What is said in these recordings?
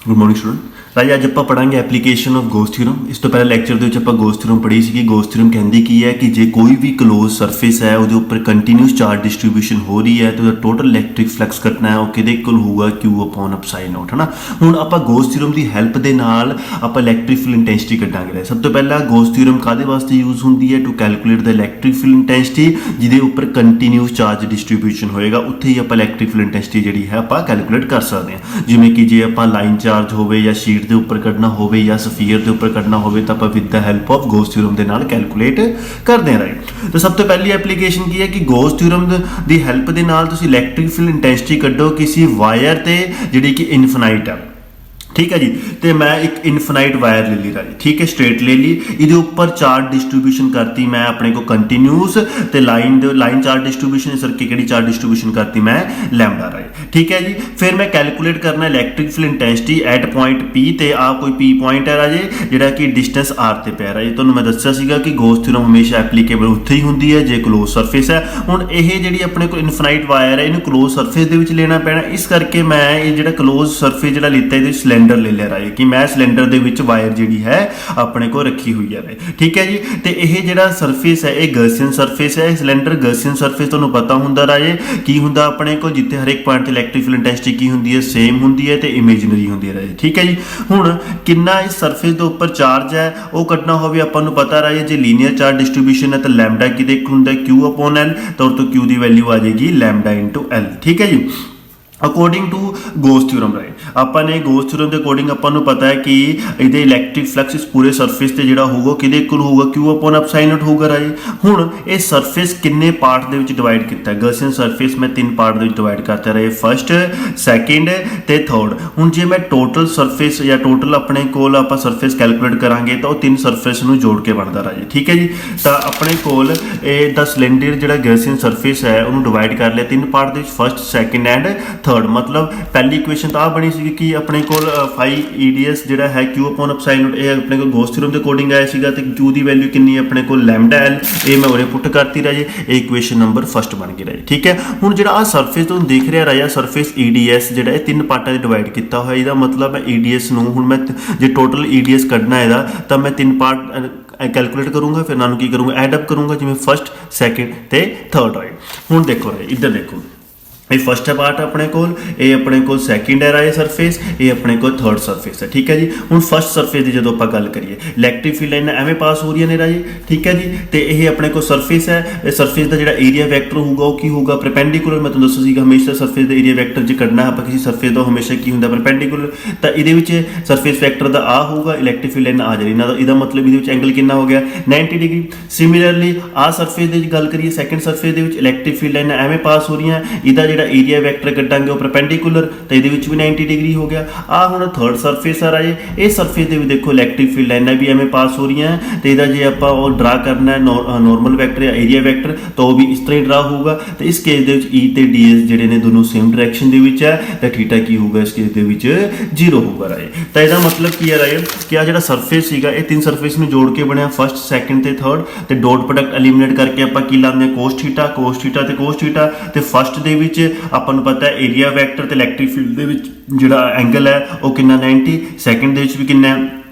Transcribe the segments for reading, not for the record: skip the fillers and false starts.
Good morning student. राजे अज आप पढ़ांगे एप्लीकेशन ऑफ गोस थ्योरम। इस तो पहले लैक्चर के आप गोस थ्योरम पढ़ी सी। गोस थ्योरम कहती की है कि जे कोई भी क्लोज सरफेस है वो उपर कंटीन्यूस चार्ज डिस्ट्रीब्यूशन हो रही है तो टोटल इलैक्ट्रिक फ्लक्स कटना है वो कि होगा क्यू अपॉन अपसाइन नॉट, है ना। हुण आप गोस थ्योरम की हैल्प के नाल आप इलैक्ट्रिक फील्ड इंटेंसिटी कड्डांगे। सब तो पहला गोस थ्योरम काहदे वास्ते यूज होंदी है? To calculate the electric field intensity जिहदे उपर कंटीन्यूस चार्ज डिस्ट्रीब्यूशन होएगा उत्थे ही आप इलैक्ट्रिक फील्ड इंटेंसिटी जिहड़ी है आप कैलकुलेट कर सकते हैं। जिवें कि जे आप लाइन चार्ज होवे या शीट के उपर कढ़ना होवे या सफीयर के उपर कढ़ना होवे तो आप with the help of Gauss theorem के नाल कैलकुलेट करते हैं। राइट, तो सब तो पहली एप्लीकेशन की है कि गोस थ्योरम की हैल्प के नाल तुसीं इलैक्ट्रिक फील्ड इंटेंसिटी कड्डो किसी वायर ते जिहड़ी कि इनफिनाइट है। ठीक है जी, तो मैं एक इनफिनाइट वायर ले ली राजी, ठीक है, स्ट्रेट ले ली। ये उपर चार्ज डिस्ट्रीब्यूशन करती मैं अपने को कंटीन्यूस तो लाइन चार्ज डिस्ट्रीब्यूशन सर्किट की चार्ज डिस्ट्रीब्यूशन करती मैं लैम्डा राजी। ठीक है जी, फिर मैं कैलकुलेट करना electric field intensity at point P ते आ कोई पी पॉइंट है राजे जिहड़ा कि डिस्टेंस आर ते पिया राजे। तुहानूं मैं दस्सिया सीगा कि गोस थ्योरम हमेशा एप्लीकेबल उत्थे ही हुंदी है जे क्लोज सरफेस है। हुण इह जिहड़ी अपने को इनफिनाइट वायर है इहनूं क्लोज सरफेस दे विच लेना पैना, इस करके मैं ये जिहड़ा क्लोज सरफेस जिहड़ा लिता इहदे सिलेंडर ले लिया राजे कि मैं सिलेंडर दे विच वायर जिहड़ी है अपने को रखी हुई है। ठीक है जी, तो यह जिहड़ा सरफेस है यह गॉसियन सरफेस है। सिलेंडर गॉसियन सरफेस तुहानूं पता हुंदा राजे की हुंदा अपने को जिथे हर एक पॉइंट ते इलैक्ट्रिक फील्ड इंटेंसिटी की हुंदी है सेम हुंदी है तो इमेजिनरी हुंदी है राजे। ठीक है जी, हुण कितना इस सरफेस के उपर चार्ज है वो कटना होवे आपां नूं पता राजे जे लीनियर चार्ज डिस्ट्रीब्यूशन है तो लैम्डा किहदे हुंदा क्यू अपॉन एल, तो क्यू की वैल्यू आ जाएगी लैम्डा इंटू एल। ठीक है जी, according to Gauss theorem right आपने गोस थ्योरम के अकॉर्डिंग आपको पता है कि ये इलैक्ट्रिक फ्लक्स इस पूरे सरफेस से जोड़ा होगा कि होगा क्यू अपॉन अपसाइन नॉट होगा राजे। हुण ये सरफेस किन्ने पार्ट दे विच डिवाइड किया? गॉसियन सरफेस मैं 3 पार्ट दे विच डिवाइड करता रहे, फर्स्ट सैकेंड ते थर्ड। हुण जे मैं टोटल सरफेस या टोटल अपने कोल आप सरफेस कैलकुलेट करांगे तो 3 सरफेस नूं जोड़ के बनता राजे। ठीक है जी, तो अपने कोल द सिलेंडर जिहड़ा गॉसियन सरफेस है उन्होंने डिवाइड कर लिया 3 part they which, first second and third. मतलब पहली इक्वेशन तो आ बनी सी कि अपने को फाई ईडीएस जिहड़ा है क्यू अपॉन अपसाइन नॉट ये अपने को गोस थ्योरम के अकॉर्डिंग आया सीगा ते क्यू की वैल्यू कितनी है अपने को लैम्डा एल, ये मैं उरे पुट करती राजे, इक्वेशन नंबर फर्स्ट बन गई राजे। ठीक है, हुण जिहड़ा आ सरफेस तुहानूं देख रहा राजा सरफेस ईडीएस जिहड़ा ये 3 पार्टां में डिवाइड किया हुआ है। इसका मतलब है ईडीएस नूं हुण मैं जे टोटल ईडीएस कढ़ना है तो मैं 3 पार्ट कैलकुलेट करूँगा, फिर नानू की करूँगा एडअप करूँगा जिवें फर्स्ट सैकेंड ते थर्ड राइट। हुण देखो राजे इधर देखो ये फर्स्ट पार्ट अपने को सैकेंड है राजे सरफेस, ये अपने को थर्ड सरफेस है। ठीक है जी, हुण फर्स्ट सरफेस की जो आप गल करिए इलैक्ट्रिक फील्ड लाइनां एवें पास हो रही ने राजे। ठीक है जी, तो यह अपने को सरफेस है, सरफेस का जो एरिया वैक्टर होगा वो की होगा परपेंडिकुलर। मैं तुहानूं दस्सिया हमेशा सरफेस का एरिया वैक्टर जो कढ़ना आप किसी सरफेस का हमेशा की होंगे परपेंडिकुलर, तो ये सरफेस वैक्टर का आ होगा इलैक्ट्रिक फील्ड लाइन आ जाएगी। इसका मतलब ये एंगल कितना हो गया 90 डिग्री। सिमिलरली आ सरफेस की गल करिए सैकेंड सरफेस के इलैक्ट्रिक फील्ड लाइनां एवें पास हो रही हैं, इसका एरिया वैक्टर कटांगे परपेंडिकुलर तो ये भी 90 डिग्री हो गया। आ हुण थर्ड सरफेस आ राजे, इस सरफेस भी देखो इलैक्ट्रिक फील्ड लाइनां भी एवें पास हो रही हैं तो यदा जे आप ड्रा करना है नॉर्मल वैक्टर या एरिया वैक्टर तो वह भी इस तरह ही ड्रा होगा। तो इस केस के ई ते डी एस जिहड़े ने दोनों सेम डायरैक्शन के है तो थीटा की होगा इस केस के 0 होगा राजे। तो इसका मतलब की है राजे कि आ जिहड़ा सरफेस सीगा ये 3 सरफेस में जोड़ के बनया फर्स्ट सैकेंड ते थर्ड, तो डॉट प्रोडक्ट एलिमिनेट करके आप की लाते कोस थीटा ते कोस थीटा। तो फर्स्ट के अपन पता है एरिया वैक्टर तो इलैक्ट्रिक फील्ड के जिहड़ा एंगल है वो कितना 90, सैकेंड के भी कितना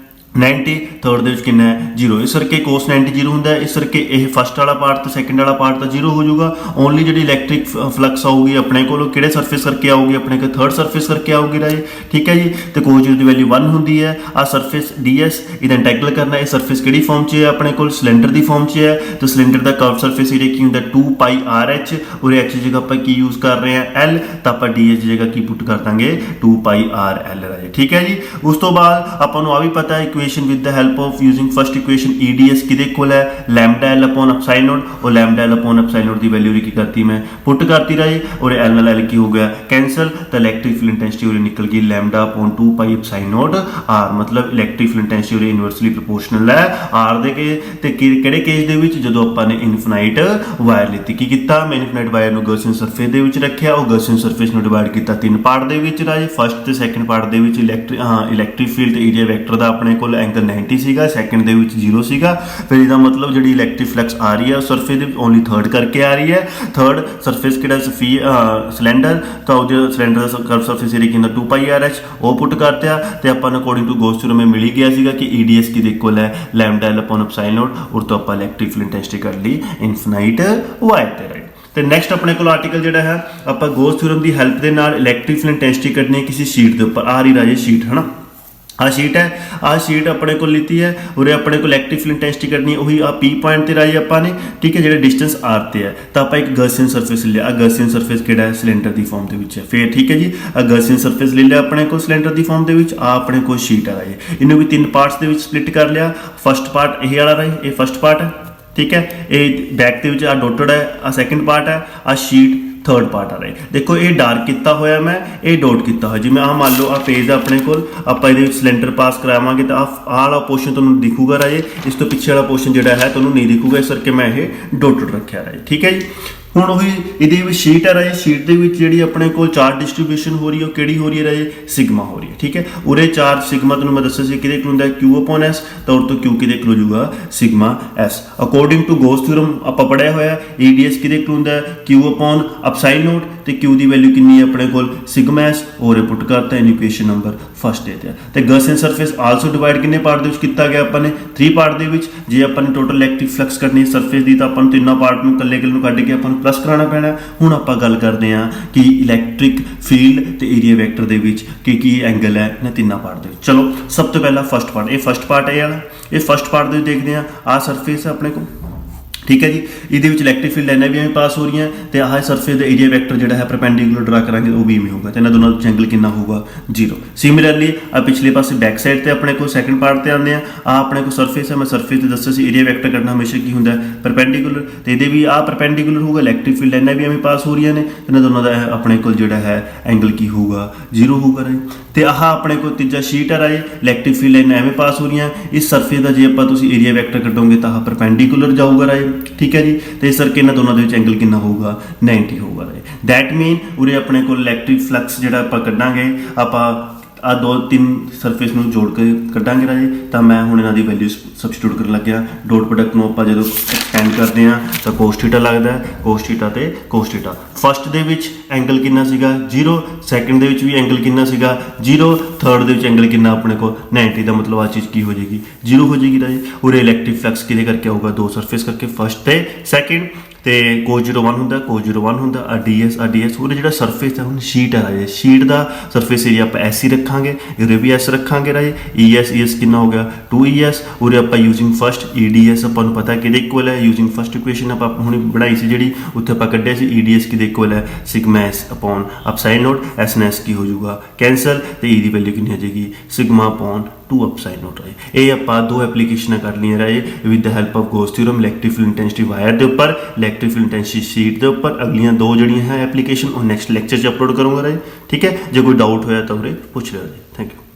90, थर्ड के कितना है 0। इस करके कोस 90 0 होंगे, इस करके यह फर्स्ट वाला पार्ट तो सैकेंड वाला पार्ट तो 0 हो जाऊगा। ओनली जी इलैक्ट्रिक फ्लक्स आऊगी अपने को किहड़े सरफेस करके आऊगी अपने को थर्ड सरफेस करके आऊगी राजे। ठीक है जी, तो कोस 0 की वैल्यू 1 होंगी है। आ सरफेस डी एस इदा इंटैगल करना है, सरफेस किहड़ी फॉर्म च है अपने को सिलेंडर की फॉर्म च है, तो सिलेंडर का कर्व सरफेस एरिया की होंगे 2 पाई आर एच और एच की जगह आप की यूज़ कर रहे हैं एल, तो आप डी एच की जगह की पुट कर देंगे 2 पाई आर एल राजे। ठीक है जी, उस तो बाद आपको आ भी पता है equation with the help of using first equation E D S किहदे कोल है lambda L upon epsilon naught, और lambda L upon epsilon naught की वैल्यू की करती मैं पुट करती राजे और एल नाल एल की हो गया कैंसल, तो इलैक्ट्रिक फील्ड इंटेंसिटी उरे निकल गई lambda upon 2 pi epsilon naught R. मतलब इलैक्ट्रिक फील्ड इंटेंसिटी उरे इनवर्सली प्रोपोर्शनल है आर दे के। ते किहड़े केस दे विच जदों आपां ने इनफिनाइट वायर लीती की कीता मैं इनफिनाइट वायर नूं गॉसियन सरफेस दे विच रखिया, और गॉसियन सरफेस नूं डिवाइड किया 3 पार्ट दे विच राजे। फर्स्ट ते सैकेंड पार्ट दे विच इलैक्ट्रिक फील्ड ते एरिया वैक्टर दा अपने ਕੋਲ ਐਂਗਲ 90 ਸੀਗਾ, ਸੈਕਿੰਡ ਦੇ ਵਿੱਚ 0 ਸੀਗਾ। ਫਿਰ ਇਹਦਾ ਮਤਲਬ ਜਿਹੜੀ ਇਲੈਕਟ੍ਰਿਕ ਫਲਕਸ ਆ ਰਹੀ ਹੈ ਸਰਫੇਸ ਦੇ ਓਨਲੀ ਥਰਡ ਕਰਕੇ ਆ ਰਹੀ ਹੈ। ਥਰਡ ਸਰਫੇਸ ਕਿਹੜਾ ਸਿਲੰਡਰ, ਤਾਂ ਉਹਦੇ ਸਿਲੰਡਰ ਦਾ ਕਰਵ ਸਰਫੇਸ ਏਰੀਆ ਕਿੰਨਾ 2πRh ਉਹ ਪੁੱਟ ਕਰਤਿਆ ਤੇ ਆਪਾਂ ਨੂੰ ਅਕੋਰਡਿੰਗ ਟੂ ਗੌਸ ਥਿਊਰਮ ਮਿਲ ਹੀ ਗਿਆ ਸੀਗਾ ਕਿ EDS ਕਿਹਦੇ ਇਕੁਅਲ ਹੈ lambda L upon epsilon note, ਔਰ ਤੋਂ ਆਪਾਂ ਇਲੈਕਟ੍ਰਿਕ ਫੀਲਡ ਇੰਟੈਂਸਿਟੀ ਕੱਢ ਲਈ ਇਨਫਿਨਾਈਟ ਵਾਈ ਤੇ ਰਾਈਟ। ਤੇ ਨੈਕਸਟ ਆਪਣੇ ਕੋਲ ਆਰਟੀਕਲ ਜਿਹੜਾ ਹੈ ਆਪਾਂ ਗੌਸ ਥਿਊਰਮ ਦੀ ਹੈਲਪ ਦੇ ਨਾਲ ਇਲੈਕਟ੍ਰਿਕ ਫੀਲਡ ਇੰਟੈਂਸਿਟੀ ਕੱਢਣੀ ਕਿਸੇ ਸ਼ੀਟ ਦੇ ਉੱਪਰ। ਆ ਰਹੀ ਰਾਜੇ ਸ਼ੀਟ ਹੈ ਨਾ, ਆ ਸ਼ੀਟ ਹੈ, ਆ ਸ਼ੀਟ ਆਪਣੇ ਕੋਲ ਲੀਤੀ ਹੈ, ਉਰੇ ਆਪਣੇ ਕੋਲ ਇਲੈਕਟ੍ਰਿਕ ਫੀਲਡ ਇੰਟੈਂਸਿਟੀ ਕੱਢਣੀ ਉਹੀ ਆ P ਪੁਆਇੰਟ ਤੇ ਰਾਜੇ ਆਪਾਂ ਨੇ, ਠੀਕ ਹੈ, ਜਿਹੜੇ ਡਿਸਟੈਂਸ R ਤੇ ਹੈ। ਤਾਂ ਆਪਾਂ ਇੱਕ ਗੌਸੀਅਨ ਸਰਫੇਸ ਲਿਆ, ਆ ਗੌਸੀਅਨ ਸਰਫੇਸ ਕਿਹੜਾ ਹੈ ਸਿਲੰਡਰ ਦੀ ਫਾਰਮ ਦੇ ਵਿੱਚ ਹੈ। ਫਿਰ ਠੀਕ ਹੈ ਜੀ, ਆ ਗੌਸੀਅਨ ਸਰਫੇਸ ਲੈ ਲਿਆ ਆਪਣੇ ਕੋਲ ਸਿਲੰਡਰ ਦੀ ਫਾਰਮ ਦੇ ਵਿੱਚ। ਆ ਆਪਣੇ ਕੋਲ ਸ਼ੀਟ ਆ ਰਾਜੇ, ਇਹਨੂੰ ਵੀ 3 ਪਾਰਟਸ ਦੇ ਵਿੱਚ ਸਪਲਿਟ ਕਰ ਲਿਆ। ਫਸਟ ਪਾਰਟ ਇਹ ਵਾਲਾ ਰਾਜੇ, ਇਹ ਫਸਟ ਪਾਰਟ ਹੈ, ਠੀਕ ਹੈ, ਇਹ ਬੈਕ ਦੇ ਵਿੱਚ ਆ ਡੋਟਡ ਹੈ, ਆ ਸੈਕਿੰਡ ਪਾਰਟ ਹੈ, ਆ ਸ਼ੀਟ ਥਰਡ ਪਾਰਟ ਆ ਰਿਹਾ। ਦੇਖੋ ਇਹ ਡਾਰਕ ਕੀਤਾ ਹੋਇਆ ਮੈਂ, ਇਹ ਡੋਟ ਕੀਤਾ ਹੋਇਆ। ਜਿਵੇਂ ਆਹ ਮੰਨ ਲਓ ਆ ਪੇਜ ਆਪਣੇ ਕੋਲ, ਆਪਾਂ ਇਹਦੇ ਵਿੱਚ ਸਿਲੰਡਰ ਪਾਸ ਕਰਾਵਾਂਗੇ ਤਾਂ ਆਹ ਵਾਲਾ ਪੋਰਸ਼ਨ ਤੁਹਾਨੂੰ ਦਿਖੂਗਾ ਰਾਜੇ, ਇਸ ਤੋਂ ਪਿੱਛੇ ਵਾਲਾ ਪੋਰਸ਼ਨ ਜਿਹੜਾ ਹੈ ਤੁਹਾਨੂੰ ਨਹੀਂ ਦਿਖੂਗਾ, ਇਸ ਕਰਕੇ ਮੈਂ ਇਹ ਡੋਟਡ ਰੱਖਿਆ ਰਾਜੇ, ਠੀਕ ਹੈ ਜੀ। ਹੁਣ ਉਹੀ ਇਹਦੇ ਵਿੱਚ ਸ਼ੀਟ ਹੈ ਰਾਜੇ, ਸ਼ੀਟ ਦੇ ਵਿੱਚ ਜਿਹੜੀ ਆਪਣੇ ਕੋਲ ਚਾਰਜ ਡਿਸਟ੍ਰੀਬਿਊਸ਼ਨ ਹੋ ਰਹੀ ਹੈ ਉਹ ਕਿਹੜੀ ਹੋ ਰਹੀ ਹੈ ਰਾਜੇ, ਸਿਗਮਾ ਹੋ ਰਹੀ ਹੈ, ਠੀਕ ਹੈ। ਉਰੇ ਚਾਰਜ ਸਿਗਮਾ ਤੁਹਾਨੂੰ ਮੈਂ ਦੱਸਿਆ ਸੀ ਕਿਹਦੇ ਕੋਲ ਹੁੰਦਾ Q ਅਪੋਨ S, ਤਾਂ ਉਹ ਤੋਂ Q ਕਿਹਦੇ ਕੋਲ ਹੋ ਜਾਊਗਾ sigma S। According to Gauss theorem ਆਪਾਂ ਪੜਿਆ ਹੋਇਆ EDS ਕਿਹਦੇ ਕੋਲ ਹੁੰਦਾ Q ਅਪੋਨ ਐਪਸਾਈਲਨ ਨੋਟ, ਤੇ Q ਦੀ ਵੈਲਿਊ ਕਿੰਨੀ ਹੈ ਆਪਣੇ ਕੋਲ ਸਿਗਮਾ S, ਔਰ ਪੁੱਟ ਕਰਤਾ ਇਨ ਇਕੁਏਸ਼ਨ ਨੰਬਰ ਫਸਟ ਦੇ ਤੇ। ਤੇ ਗੌਸੀਅਨ ਸਰਫੇਸ ਆਲਸੋ ਡਿਵਾਈਡ ਕਿੰਨੇ ਪਾਰਟ ਦੇ ਵਿੱਚ ਕੀਤਾ ਗਿਆ ਆਪਾਂ ਨੇ 3 ਪਾਰਟ ਦੇ ਵਿੱਚ। ਜੇ ਆਪਾਂ ਨੇ ਟੋਟਲ ਇਲੈਕਟ੍ਰਿਕ ਫਲਕਸ ਕੱਢਣੀ ਸਰਫੇਸ ਦੀ ਤਾਂ ਆਪਾਂ ਨੂੰ ਤਿੰਨਾਂ ਪਾਰਟ ਨੂੰ ਇਕੱਲੇ ਨੂੰ ਕੱਢ ਕੇ ਆਪਾਂ ਨੂੰ ਪਲੱਸ ਕਰਾਉਣਾ ਪੈਣਾ। ਹੁਣ ਆਪਾਂ ਗੱਲ ਕਰਦੇ ਹਾਂ ਕਿ ਇਲੈਕਟ੍ਰਿਕ ਫੀਲਡ ਤੇ ਏਰੀਆ ਵੈਕਟਰ ਦੇ ਵਿੱਚ ਕੀ ਐਂਗਲ ਹੈ ਇਹਨਾਂ ਤਿੰਨਾਂ ਪਾਰਟ ਦੇ ਵਿੱਚ। ਚਲੋ ਸਭ ਤੋਂ ਪਹਿਲਾਂ ਫਸਟ ਪਾਰਟ, ਇਹ ਫਸਟ ਪਾਰਟ ਇਹ ਵਾਲਾ, ਇਹ ਫਸਟ ਪਾਰਟ ਦੇ ਵਿੱਚ ਦੇਖਦੇ ਹਾਂ ਆਹ ਸਰਫੇਸ ਹੈ ਆਪਣੇ ਕੋਲ, ਠੀਕ ਹੈ ਜੀ। ਇਹਦੇ ਵਿੱਚ ਇਲੈਕਟ੍ਰਿਕ ਫੀਲਡ ਲਾਈਨਾਂ ਵੀ ਐਵੇਂ ਪਾਸ ਹੋ ਰਹੀਆਂ ਤੇ ਆਹ ਸਰਫੇਸ ਦਾ ਏਰੀਆ ਵੈਕਟਰ ਜਿਹੜਾ ਹੈ ਪਰਪੈਂਡੀਕੂਲਰ ਡਰਾ ਕਰਾਂਗੇ ਉਹ ਵੀ ਇਵੇਂ ਹੋਊਗਾ, ਤੇ ਇਹਨਾਂ ਦੋਨਾਂ ਵਿੱਚ ਐਂਗਲ ਕਿੰਨਾ ਹੋਊਗਾ 0। ਸਿਮਿਲਰਲੀ ਆ ਪਿਛਲੇ ਪਾਸੇ ਬੈਕ ਸਾਈਡ ਤੇ ਆਪਣੇ ਕੋਲ ਸੈਕੰਡ ਪਾਰਟ ਤੇ ਆਉਂਦੇ ਆ, ਆ ਆਪਣੇ ਕੋਲ ਸਰਫੇਸ ਹੈ, ਮੈਂ ਸਰਫੇਸ ਤੇ ਦੱਸਿਆ ਸੀ ਏਰੀਆ ਵੈਕਟਰ ਕੱਢਣਾ ਹਮੇਸ਼ਾ ਕੀ ਹੁੰਦਾ ਪਰਪੈਂਡੀਕੂਲਰ, ਤੇ ਇਹਦੇ ਵੀ ਆ ਪਰਪੈਂਡੀਕੂਲਰ ਹੋਊਗਾ, ਇਲੈਕਟ੍ਰਿਕ ਫੀਲਡ ਲਾਈਨਾਂ ਵੀ ਐਵੇਂ ਪਾਸ ਹੋ ਰਹੀਆਂ ਨੇ, ਇਹਨਾਂ ਦੋਨਾਂ ਦਾ ਆਪਣੇ ਕੋਲ ਜਿਹੜਾ ਹੈ ਐਂਗਲ ਕੀ ਹੋਊਗਾ 0 ਹੋਊਗਾ ਰਾਜੇ। ਤੇ ਆਹ ਆਪਣੇ ਕੋਲ ਤੀਜਾ ਸ਼ੀਟ ਹੈ ਰਾਜੇ, ਇਲੈਕਟ੍ਰਿਕ ਫੀਲਡ ਲਾਈਨਾਂ ਐਵੇਂ ਪਾਸ ਹੋ ਰਹੀਆਂ, ਇਸ ਸਰਫੇਸ ਦਾ ਜੇ ਆਪਾਂ ਤੁਸੀਂ ਏਰੀਆ ਵੈਕਟਰ ਕੱਢੋਗੇ ਤਾਂ ਆਹ ਪਰਪੈਂਡੀਕੂਲਰ ਜਾਊਗਾ ਰਾਜੇ, ਠੀਕ ਹੈ ਜੀ। ਤੇ ਇਸ ਕਰਕੇ ਇਹਨਾਂ ਦੋਨਾਂ ਦੇ ਵਿੱਚ ਐਂਗਲ ਕਿੰਨਾ ਹੋਊਗਾ 90 ਹੋਊਗਾ ਰਾਜੇ। ਦੈਟ ਮੀਨ ਉਰੇ ਆਪਣੇ ਕੋਲ ਇਲੈਕਟ੍ਰਿਕ ਫਲਕਸ ਜਿਹੜਾ ਆਪਾਂ ਕੱਢਾਂਗੇ, ਆਪਾਂ ਆ 2-3 ਸਰਫੇਸ ਨੂੰ ਜੋੜ ਕੇ ਕੱਢਾਂਗੇ ਰਾਜੇ। ਤਾਂ ਮੈਂ ਹੁਣ ਇਹਨਾਂ ਦੀ ਵੈਲਿਊ ਸਬਸਟੀਟਿਊਟ ਕਰਨ ਲੱਗਿਆ। ਡੋਟ ਪ੍ਰੋਡਕਟ ਨੂੰ ਆਪਾਂ ਜਦੋਂ ਐਕਸਟੈਂਡ ਕਰਦੇ ਹਾਂ ਤਾਂ ਕੋਸ ਥੀਟਾ ਲੱਗਦਾ ਹੈ, ਕੋਸ ਥੀਟਾ ਤੇ ਕੋਸ ਥੀਟਾ। ਫਸਟ ਦੇ ਵਿੱਚ ਐਂਗਲ ਕਿੰਨਾ ਸੀਗਾ 0, ਸੈਕਿੰਡ ਦੇ ਵਿੱਚ ਵੀ ਐਂਗਲ ਕਿੰਨਾ ਸੀਗਾ 0, ਥਰਡ ਦੇ ਵਿੱਚ ਐਂਗਲ ਕਿੰਨਾ ਆਪਣੇ ਕੋਲ 90। ਦਾ ਮਤਲਬ ਆ ਚੀਜ਼ ਕੀ ਹੋ ਜਾਏਗੀ 0 ਹੋ ਜਾਏਗੀ ਰਾਜੇ। ਉਰੇ ਇਲੈਕਟ੍ਰਿਕ ਫਲਕਸ ਕਿਹਦੇ ਕਰਕੇ ਆਊਗਾ, 2 ਸਰਫੇਸ ਕਰਕੇ, ਫਸਟ ਤੇ ਸੈਕਿੰਡ। ਤੇ ਕੋਸ 01 ਹੁੰਦਾ, ਕੋਸ 01 ਹੁੰਦਾ, ਆ ds ਉਹਦੇ ਜਿਹੜਾ ਸਰਫੇਸ ਹੈ ਹੁਣ ਸ਼ੀਟ ਹੈ ਰਾਜੇ, ਸ਼ੀਟ ਦਾ ਸਰਫੇਸ ਏਰੀਆ ਆਪਾਂ S ਹੀ ਰੱਖਾਂਗੇ, ਉਰੇ ਵੀ S ਰੱਖਾਂਗੇ ਰਾਜੇ। ES ਕਿੰਨਾ ਹੋ ਗਿਆ 2ES। ਉਰੇ ਆਪਾਂ ਯੂਜ਼ਿੰਗ ਫਸਟ EDS ਆਪਾਂ ਨੂੰ ਪਤਾ ਕਿਹਦੇ ਇਕੁਅਲ ਹੈ, ਯੂਜ਼ਿੰਗ ਫਸਟ ਇਕੁਏਸ਼ਨ ਆਪਾਂ ਹੁਣੇ ਬਣਾਈ ਸੀ ਜਿਹੜੀ, ਉੱਥੇ ਆਪਾਂ ਕੱਢਿਆ ਸੀ EDS ਕਿਹਦੇ ਇਕੁਅਲ ਹੈ sigma S upon epsilon naught. S ਨਾਲ S ਕੀ ਹੋ ਜਾਊਗਾ ਕੈਂਸਲ, ਤੇ E ਦੀ ਵੈਲਿਊ ਕਿੰਨੀ ਆ ਜਾਏਗੀ ਸਿਗਮਾ ਅਪੋਨ 2 ਐਪਸਾਈਲਨ ਨੋਟ ਰਾਜੇ। ਇਹ ਆਪਾਂ 2 ਐਪਲੀਕੇਸ਼ਨਾਂ ਕਰ ਲਈਆਂ ਰਾਜੇ with the help of Ghaus theorem, electric field intensity wire ਦੇ ਉੱਪਰ, ਇਲੈਕਟ੍ਰਿਕ ਫੀਲਡ ਇੰਟੈਂਸਿਟੀ ਸ਼ੀਟ ਦੇ ਉੱਪਰ। ਅਗਲੀਆਂ 2 ਜਿਹੜੀਆਂ ਹੈ ਐਪਲੀਕੇਸ਼ਨ ਉਹ ਨੈਕਸਟ ਲੈਕਚਰ 'ਚ ਅਪਲੋਡ ਕਰੂੰਗਾ ਰਾਜੇ, ਠੀਕ ਹੈ। ਜੇ ਕੋਈ ਡਾਊਟ ਹੋਇਆ ਤਾਂ ਉਰੇ ਪੁੱਛ ਲਿਓ ਰਾਜੇ। Thank you.